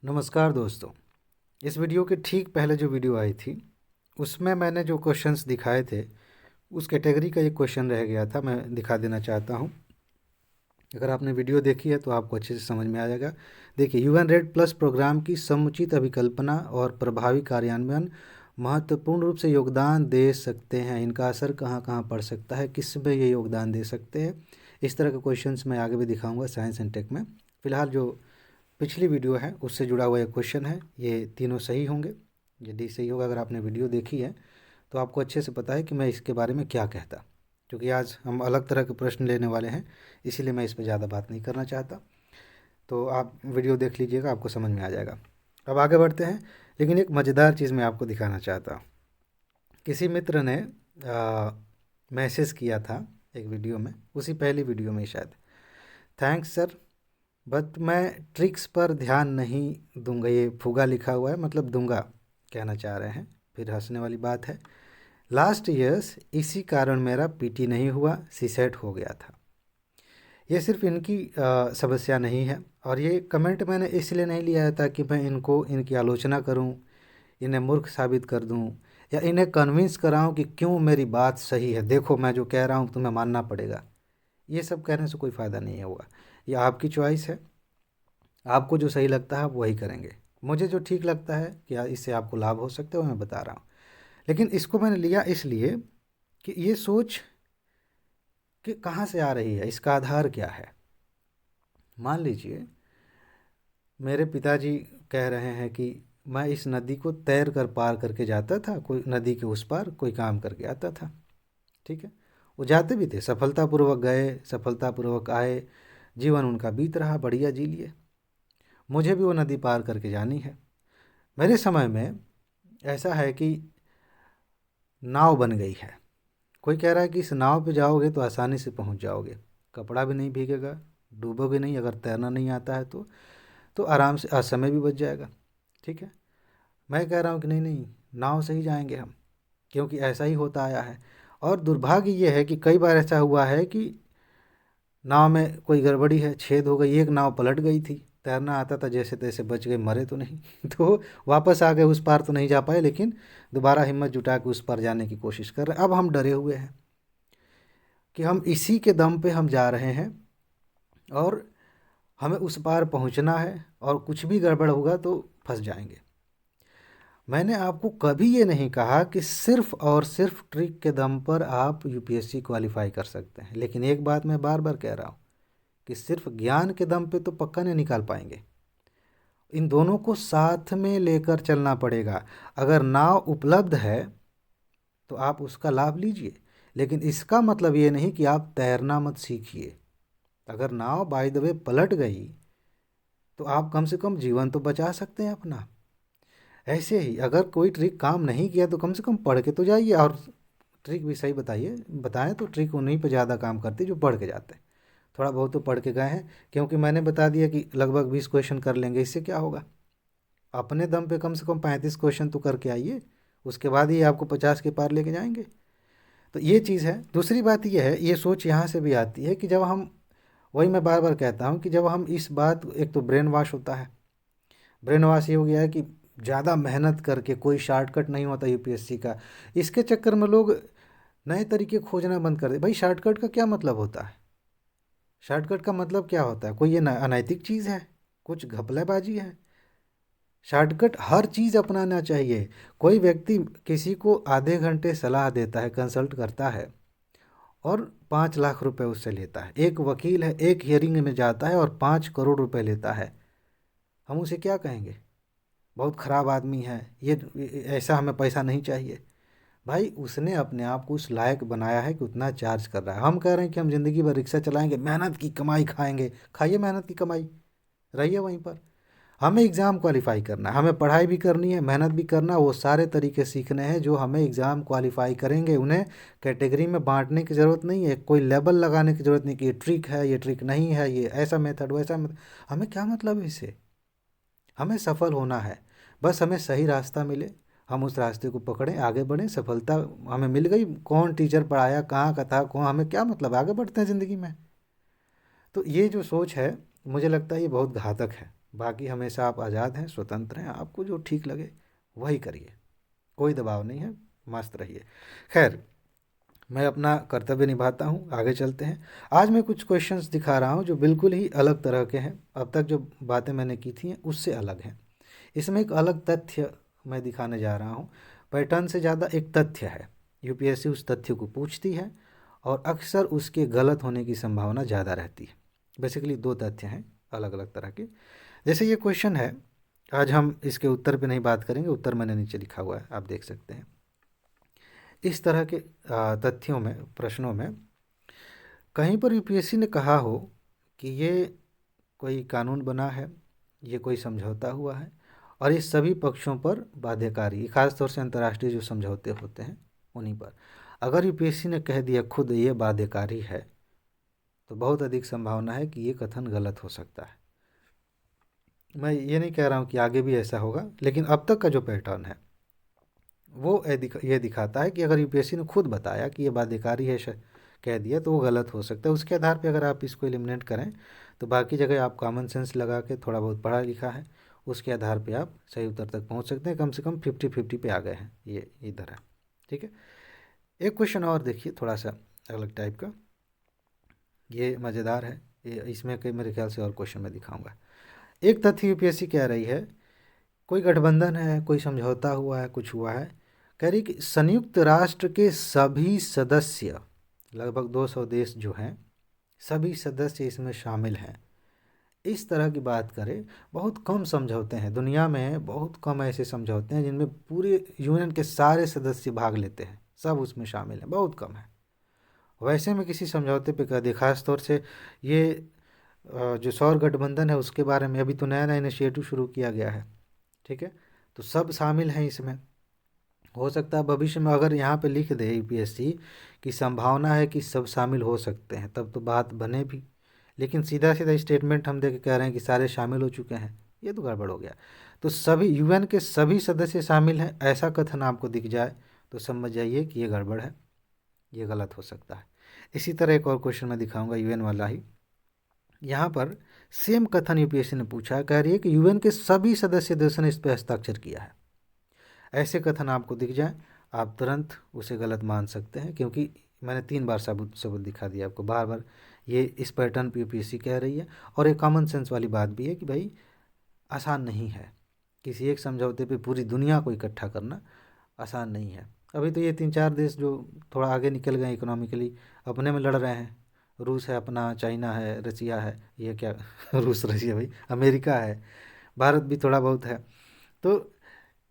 नमस्कार दोस्तों। इस वीडियो के ठीक पहले जो वीडियो आई थी उसमें मैंने जो क्वेश्चंस दिखाए थे उस कैटेगरी का एक क्वेश्चन रह गया था, मैं दिखा देना चाहता हूं। अगर आपने वीडियो देखी है तो आपको अच्छे से समझ में आ जाएगा। देखिए, यूएन रेड प्लस प्रोग्राम की समुचित अभिकल्पना और प्रभावी कार्यान्वयन महत्वपूर्ण रूप से योगदान दे सकते हैं। इनका असर कहाँ कहाँ पड़ सकता है, किस में ये योगदान दे सकते हैं, इस तरह के क्वेश्चंस मैं आगे भी दिखाऊंगा साइंस एंड टेक में। फ़िलहाल जो पिछली वीडियो है उससे जुड़ा हुआ एक क्वेश्चन है, ये तीनों सही होंगे। यदि सही होगा, अगर आपने वीडियो देखी है तो आपको अच्छे से पता है कि मैं इसके बारे में क्या कहता, क्योंकि आज हम अलग तरह के प्रश्न लेने वाले हैं, इसीलिए मैं इस पर ज़्यादा बात नहीं करना चाहता। तो आप वीडियो देख लीजिएगा, आपको समझ में आ जाएगा। अब आगे बढ़ते हैं, लेकिन एक मज़ेदार चीज़ मैं आपको दिखाना चाहता हूँ। किसी मित्र ने मैसेज किया था एक वीडियो में, उसी पहली वीडियो में शायद, थैंक्स सर बट मैं ट्रिक्स पर ध्यान नहीं दूंगा। ये फुगा लिखा हुआ है, मतलब दूंगा कहना चाह रहे हैं। फिर हंसने वाली बात है, लास्ट ईयर्स इसी कारण मेरा पीटी नहीं हुआ, सीसेट हो गया था। ये सिर्फ इनकी समस्या नहीं है, और ये कमेंट मैंने इसलिए नहीं लिया था कि मैं इनको इनकी आलोचना करूं, इन्हें मूर्ख साबित कर दूं, या इन्हें कन्विंस कराऊं कि क्यों मेरी बात सही है, देखो मैं जो कह रहा हूं तुम्हें मानना पड़ेगा। ये सब कहने से कोई फ़ायदा नहीं होगा। ये आपकी चॉइस है, आपको जो सही लगता है आप वही करेंगे। मुझे जो ठीक लगता है कि इससे आपको लाभ हो सकता है वो मैं बता रहा हूँ। लेकिन इसको मैंने लिया इसलिए कि ये सोच कि कहाँ से आ रही है, इसका आधार क्या है। मान लीजिए मेरे पिताजी कह रहे हैं कि मैं इस नदी को तैर कर पार करके जाता था, कोई नदी के उस पार कोई काम करके आता था। ठीक है, वो जाते भी थे, सफलतापूर्वक गए, सफलतापूर्वक आए, जीवन उनका बीत रहा, बढ़िया जी लिए। मुझे भी वो नदी पार करके जानी है। मेरे समय में ऐसा है कि नाव बन गई है। कोई कह रहा है कि इस नाव पे जाओगे तो आसानी से पहुंच जाओगे, कपड़ा भी नहीं भीगेगा, डूबोगे नहीं, अगर तैरना नहीं आता है तो आराम से समय भी बच जाएगा। ठीक है, मैं कह रहा हूँ कि नहीं नहीं, नाव से ही जाएंगे हम, क्योंकि ऐसा ही होता आया है। और दुर्भाग्य ये है कि कई बार ऐसा हुआ है कि नाव में कोई गड़बड़ी है, छेद हो गई, एक नाव पलट गई थी, तैरना आता था, जैसे तैसे बच गए, मरे तो नहीं तो वापस आ गए, उस पार तो नहीं जा पाए, लेकिन दोबारा हिम्मत जुटा के उस पार जाने की कोशिश कर रहे हैं। अब हम डरे हुए हैं कि हम इसी के दम पे हम जा रहे हैं और हमें उस पार पहुंचना है, और कुछ भी गड़बड़ होगा तो फंस जाएंगे। मैंने आपको कभी ये नहीं कहा कि सिर्फ और सिर्फ ट्रिक के दम पर आप यूपीएससी क्वालिफाई कर सकते हैं, लेकिन एक बात मैं बार बार कह रहा हूँ कि सिर्फ ज्ञान के दम पे तो पक्का नहीं निकाल पाएंगे। इन दोनों को साथ में लेकर चलना पड़ेगा। अगर नाव उपलब्ध है तो आप उसका लाभ लीजिए, लेकिन इसका मतलब ये नहीं कि आप तैरना मत सीखिए। अगर नाव बाय द वे पलट गई तो आप कम से कम जीवन तो बचा सकते हैं अपना। ऐसे ही अगर कोई ट्रिक काम नहीं किया तो कम से कम पढ़ के तो जाइए, और ट्रिक भी सही बताएं तो ट्रिक उन्हीं पे ज़्यादा काम करती जो पढ़ के जाते हैं। थोड़ा बहुत तो पढ़ के गए हैं, क्योंकि मैंने बता दिया कि लगभग 20 क्वेश्चन कर लेंगे, इससे क्या होगा। अपने दम पे कम से कम 35 क्वेश्चन तो करके आइए, उसके बाद ही आपको 50 के पार लेके जाएंगे। तो ये चीज़ है। दूसरी बात ये है, ये सोच यहाँ से भी आती है कि जब हम, वही मैं बार बार कहता हूँ कि जब हम इस बात, एक तो ब्रेन वॉश होता है, ब्रेन वॉश ये हो गया है कि ज़्यादा मेहनत करके कोई शॉर्टकट नहीं होता यूपीएससी का। इसके चक्कर में लोग नए तरीके खोजना बंद कर दे। भाई शॉर्टकट का क्या मतलब होता है, शॉर्टकट का मतलब क्या होता है, कोई ये अनैतिक चीज़ है, कुछ घपलेबाजी है। शॉर्टकट हर चीज़ अपनाना चाहिए। कोई व्यक्ति किसी को आधे घंटे सलाह देता है, कंसल्ट करता है, और 5 लाख रुपए उससे लेता है। एक वकील है, एक हियरिंग में जाता है और 5 करोड़ रुपए लेता है। हम उसे क्या कहेंगे, बहुत ख़राब आदमी है, ये ऐसा, हमें पैसा नहीं चाहिए। भाई उसने अपने आप को उस लायक बनाया है कि उतना चार्ज कर रहा है। हम कह रहे हैं कि हम ज़िंदगी भर रिक्शा चलाएंगे, मेहनत की कमाई खाएंगे, खाइए मेहनत की कमाई, रहिए वहीं पर। हमें एग्ज़ाम क्वालिफाई करना है, हमें पढ़ाई भी करनी है, मेहनत भी करना है, वो सारे तरीके सीखने हैं जो हमें एग्ज़ाम क्वालिफाई करेंगे। उन्हें कैटेगरी में बांटने की ज़रूरत नहीं है, कोई लेबल लगाने की ज़रूरत नहीं कि ये ट्रिक है, ये ट्रिक नहीं है, ये ऐसा मेथड वैसा मेथड। हमें क्या मतलब है इससे, हमें सफल होना है। बस हमें सही रास्ता मिले, हम उस रास्ते को पकड़ें, आगे बढ़ें, सफलता हमें मिल गई, कौन टीचर पढ़ाया, कहाँ का था, कौन, हमें क्या मतलब, आगे बढ़ते हैं ज़िंदगी में। तो ये जो सोच है, मुझे लगता है ये बहुत घातक है, बाकी हमेशा आप आज़ाद हैं, स्वतंत्र हैं, आपको जो ठीक लगे वही करिए, कोई दबाव नहीं है, मस्त रहिए। खैर, मैं अपना कर्तव्य निभाता हूँ, आगे चलते हैं। आज मैं कुछ क्वेश्चंस दिखा रहा हूँ जो बिल्कुल ही अलग तरह के हैं, अब तक जो बातें मैंने की थी उससे अलग हैं। इसमें एक अलग तथ्य मैं दिखाने जा रहा हूँ। पैटर्न से ज़्यादा एक तथ्य है, यूपीएससी उस तथ्य को पूछती है और अक्सर उसके गलत होने की संभावना ज़्यादा रहती है। बेसिकली दो तथ्य हैं अलग अलग तरह के। जैसे ये क्वेश्चन है, आज हम इसके उत्तर पे नहीं बात करेंगे, उत्तर मैंने नीचे लिखा हुआ है, आप देख सकते हैं। इस तरह के तथ्यों में, प्रश्नों में कहीं पर यूपीएससी ने कहा हो कि ये कोई कानून बना है, ये कोई समझौता हुआ है और ये सभी पक्षों पर बाध्यकारी, खासतौर से अंतर्राष्ट्रीय जो समझौते होते हैं उन्हीं पर, अगर यूपीएससी ने कह दिया खुद ये बाध्यकारी है, तो बहुत अधिक संभावना है कि ये कथन गलत हो सकता है। मैं ये नहीं कह रहा हूँ कि आगे भी ऐसा होगा, लेकिन अब तक का जो पैटर्न है वो ये दिखाता है कि अगर यूपीएससी ने खुद बताया कि ये बाध्यकारी है, कह दिया, तो वो गलत हो सकता है। उसके आधार पे अगर आप इसको एलिमिनेट करें तो बाकी जगह आप कॉमन सेंस लगा के, थोड़ा बहुत पढ़ा लिखा है, उसके आधार पे आप सही उत्तर तक पहुंच सकते हैं। कम से कम 50-50 पे आ गए हैं, ये इधर है। ठीक है, एक क्वेश्चन और देखिए, थोड़ा सा अलग टाइप का, ये मज़ेदार है। ये इसमें के मेरे ख्याल से और क्वेश्चन मैं दिखाऊंगा। एक तथ्य यूपीएससी कह रही है, कोई गठबंधन है, कोई समझौता हुआ है, कुछ हुआ है, कह रही कि संयुक्त राष्ट्र के सभी सदस्य, लगभग 200 देश जो हैं, सभी सदस्य इसमें शामिल हैं। इस तरह की बात करें, बहुत कम समझौते हैं दुनिया में, बहुत कम ऐसे समझौते हैं जिनमें पूरे यूनियन के सारे सदस्य भाग लेते हैं, सब उसमें शामिल हैं, बहुत कम है। वैसे में किसी समझौते पे कर दिया, खास तौर से ये जो सौर गठबंधन है उसके बारे में अभी तो नया नया इनिशिएटिव शुरू किया गया है। ठीक है, तो सब शामिल हैं इसमें। हो सकता है भविष्य में अगर यहाँ पे लिख दे यूपीएससी कि संभावना है कि सब शामिल हो सकते हैं, तब तो बात बने भी। लेकिन सीधा सीधा स्टेटमेंट हम दे के कह रहे हैं कि सारे शामिल हो चुके हैं, ये तो गड़बड़ हो गया। तो सभी यूएन के सभी सदस्य शामिल हैं, ऐसा कथन आपको दिख जाए तो समझ जाइए कि ये गड़बड़ है, ये गलत हो सकता है। इसी तरह एक और क्वेश्चन मैं दिखाऊंगा यूएन वाला ही। यहाँ पर सेम कथन यूपीएससी ने पूछा, कह रही है कि यूएन के सभी सदस्य देशों ने इस पर हस्ताक्षर किया है। ऐसे कथन आपको दिख जाए, आप तुरंत उसे गलत मान सकते हैं, क्योंकि मैंने 3 बार सबूत दिखा दिया आपको, बार बार ये इस पैटर्न पे यूपीएससी कह रही है। और एक कॉमन सेंस वाली बात भी है कि भाई आसान नहीं है, किसी एक समझौते पे पूरी दुनिया को इकट्ठा करना आसान नहीं है। अभी तो ये 3-4 देश जो थोड़ा आगे निकल गए इकोनॉमिकली, अपने में लड़ रहे हैं। रूस है अपना, चाइना है, रसिया है, ये क्या रूस रसिया भाई, अमेरिका है, भारत भी थोड़ा बहुत है। तो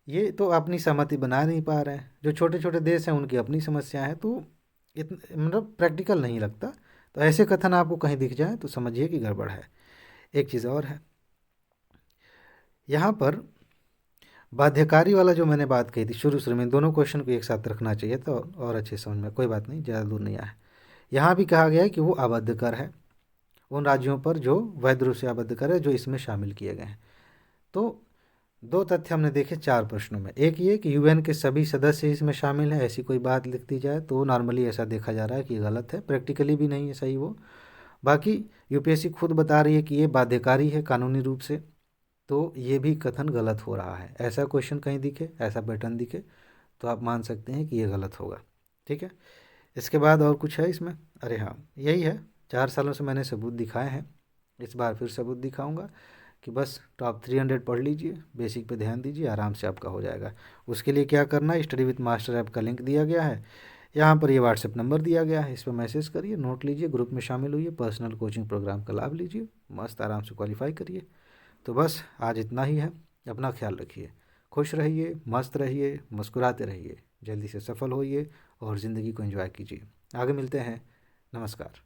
ये तो अपनी सहमति बना नहीं पा रहे हैं। जो छोटे छोटे देश हैं उनकी अपनी समस्या है, तो मतलब प्रैक्टिकल नहीं लगता। तो ऐसे कथन आपको कहीं दिख जाए तो समझिए कि गड़बड़ है। एक चीज़ और है, यहाँ पर बाध्यकारी वाला जो मैंने बात कही थी शुरू शुरू में, दोनों क्वेश्चन को एक साथ रखना चाहिए तो और अच्छे समझ में, कोई बात नहीं, ज़्यादा दूर नहीं आया। यहाँ भी कहा गया है कि वो आबद्ध कर है उन राज्यों पर जो वैध रूप से आबद्ध कर है, जो इसमें शामिल किए गए हैं। तो दो तथ्य हमने देखे 4 प्रश्नों में। एक ये कि यूएन के सभी सदस्य इसमें शामिल हैं, ऐसी कोई बात लिख दी जाए तो नॉर्मली ऐसा देखा जा रहा है कि गलत है, प्रैक्टिकली भी नहीं है सही वो। बाकी यूपीएससी खुद बता रही है कि ये बाध्यकारी है कानूनी रूप से, तो ये भी कथन गलत हो रहा है। ऐसा क्वेश्चन कहीं दिखे, ऐसा पैटर्न दिखे तो आप मान सकते हैं कि ये गलत होगा। ठीक है, इसके बाद और कुछ है इसमें? अरे हाँ, यही है, 4 सालों से मैंने सबूत दिखाए हैं, इस बार फिर सबूत दिखाऊंगा कि बस टॉप 300 पढ़ लीजिए, बेसिक पे ध्यान दीजिए, आराम से आपका हो जाएगा। उसके लिए क्या करना है, स्टडी विथ मास्टर ऐप का लिंक दिया गया है, यहाँ पर ये व्हाट्सएप नंबर दिया गया है, इस पर मैसेज करिए, नोट लीजिए, ग्रुप में शामिल होइए, पर्सनल कोचिंग प्रोग्राम का लाभ लीजिए, मस्त आराम से क्वालिफाई करिए। तो बस आज इतना ही है, अपना ख्याल रखिए, खुश रहिए, मस्त रहिए, मुस्कुराते रहिए, जल्दी से सफल होइए और ज़िंदगी को एंजॉय कीजिए। आगे मिलते हैं, नमस्कार।